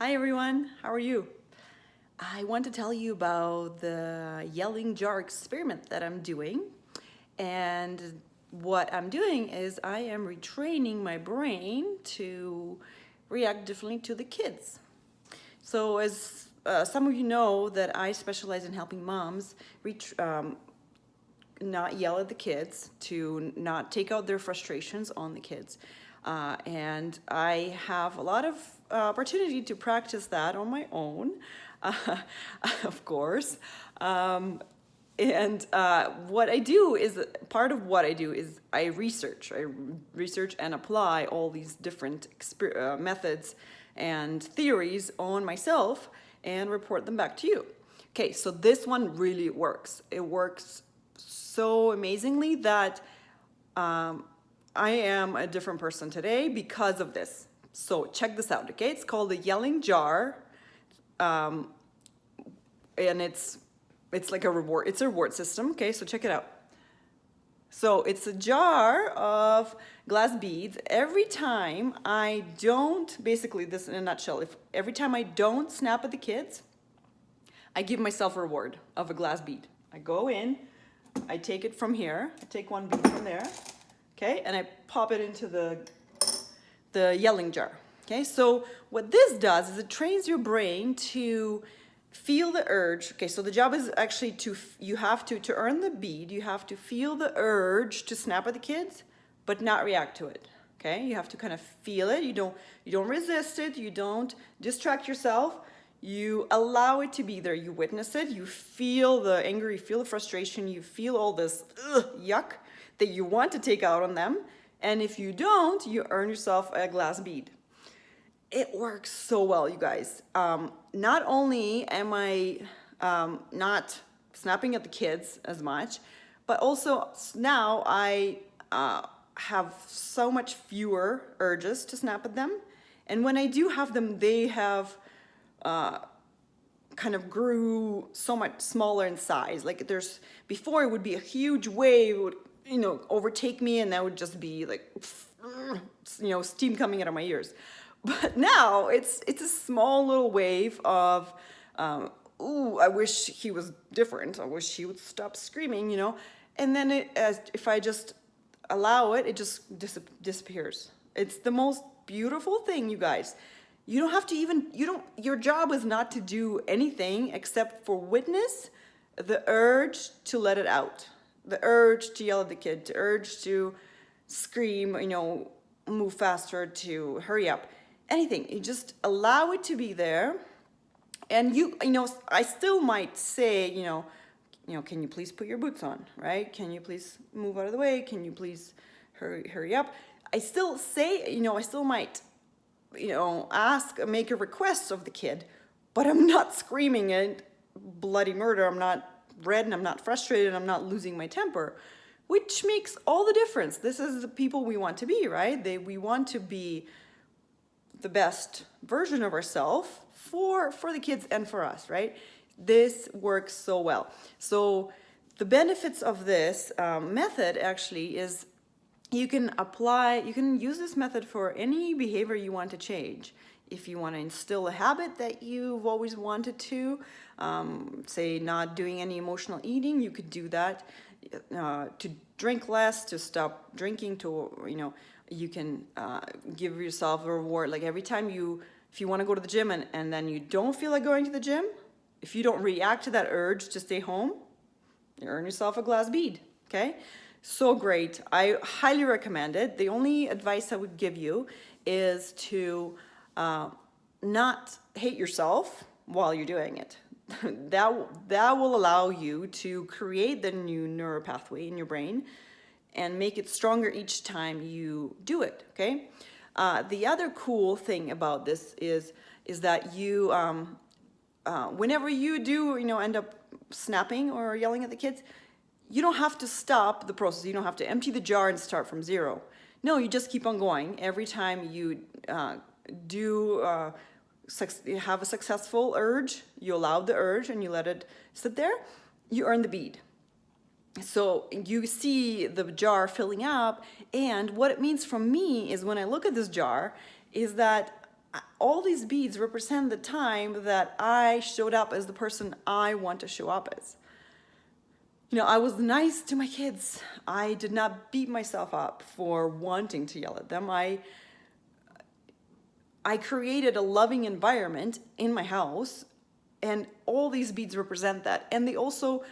Hi everyone, how are you? I want to tell you about the yelling jar experiment that I'm doing. And what I'm doing is I am retraining my brain to react differently to the kids. So as some of you know that I specialize in helping moms not yell at the kids, to not take out their frustrations on the kids. And I have a lot of opportunity to practice that on my own, uh, of course. And what I do is, part of what I do is I research and apply all these different methods and theories on myself and report them back to you. Okay, so this one really works. It works so amazingly that I am a different person today because of this. So check this out, okay? It's called the Yelling Jar, and it's like a reward. It's a reward system, okay? So check it out. So it's a jar of glass beads. Every time I don't, basically this in a nutshell, if every time I don't snap at the kids, I give myself a reward of a glass bead. I go in, I take it from here, I take one bead from there, okay, and I pop it into the yelling jar. Okay, so what this does is it trains your brain to feel the urge. Okay, so the job is actually you have to earn the bead, you have to feel the urge to snap at the kids, but not react to it. Okay, you have to kind of feel it. You don't resist it, you don't distract yourself. You allow it to be there. You witness it. You feel the anger. You feel the frustration. You feel all this yuck that you want to take out on them. And if you don't, you earn yourself a glass bead. It works so well, you guys. Not only am I not snapping at the kids as much, but also now I have so much fewer urges to snap at them. And when I do have them, they have kind of grew so much smaller in size. Like before it would be a huge wave, it would, overtake me, and that would just be like, steam coming out of my ears. But now it's a small little wave of, I wish he was different. I wish he would stop screaming, And then if I just allow it, it just disappears. It's the most beautiful thing, you guys. You don't have to your job is not to do anything except for witness the urge to let it out. The urge to yell at the kid, the urge to scream, move faster, to hurry up. Anything. You just allow it to be there. And I still might say, can you please put your boots on, right? Can you please move out of the way? Can you please hurry up? I still say, I still might make a request of the kid, but I'm not screaming at bloody murder. I'm not red and I'm not frustrated. I'm not losing my temper, which makes all the difference. This is the people we want to be, right? We want to be the best version of ourselves for the kids and for us, right? This works so well. So the benefits of this method actually is you can use this method for any behavior you want to change. If you want to instill a habit that you've always wanted to, say not doing any emotional eating, you could do that. To drink less, to stop drinking, you can give yourself a reward. Like every time if you want to go to the gym and then you don't feel like going to the gym, if you don't react to that urge to stay home, you earn yourself a glass bead, okay? So great. I highly recommend it. The only advice I would give you is to not hate yourself while you're doing it. That will allow you to create the new neural pathway in your brain and make it stronger each time you do it, okay? The other cool thing about this is that you, whenever you do, end up snapping or yelling at the kids, you don't have to stop the process. You don't have to empty the jar and start from zero. No, you just keep on going. Every time you have a successful urge, you allow the urge and you let it sit there, you earn the bead. So you see the jar filling up, and what it means for me is when I look at this jar is that all these beads represent the time that I showed up as the person I want to show up as. I was nice to my kids. I did not beat myself up for wanting to yell at them. I created a loving environment in my house, and all these beads represent that. And they also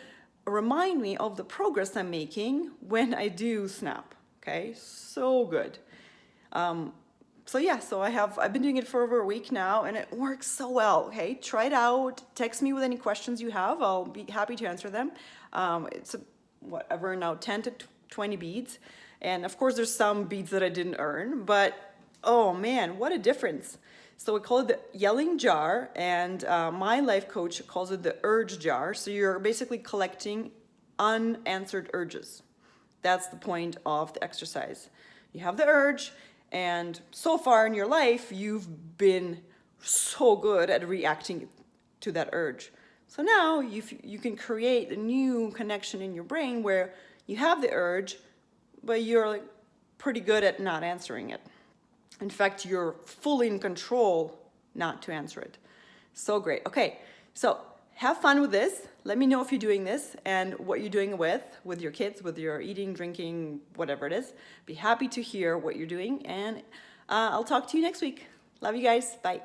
remind me of the progress I'm making when I do snap. Okay, so good. So I've been doing it for over a week now, and it works so well. Okay, try it out. Text me with any questions you have. I'll be happy to answer them. It's whatever now, 10 to 20 beads, and of course there's some beads that I didn't earn, but oh man, what a difference. So we call it the yelling jar, and my life coach calls it the urge jar. So you're basically collecting unanswered urges. That's the point of the exercise. You have the urge, and so far in your life, you've been so good at reacting to that urge. So now you can create a new connection in your brain where you have the urge, but you're like pretty good at not answering it. In fact, you're fully in control not to answer it. So great. Okay, so have fun with this. Let me know if you're doing this and what you're doing with your kids, with your eating, drinking, whatever it is. Be happy to hear what you're doing, and I'll talk to you next week. Love you guys. Bye.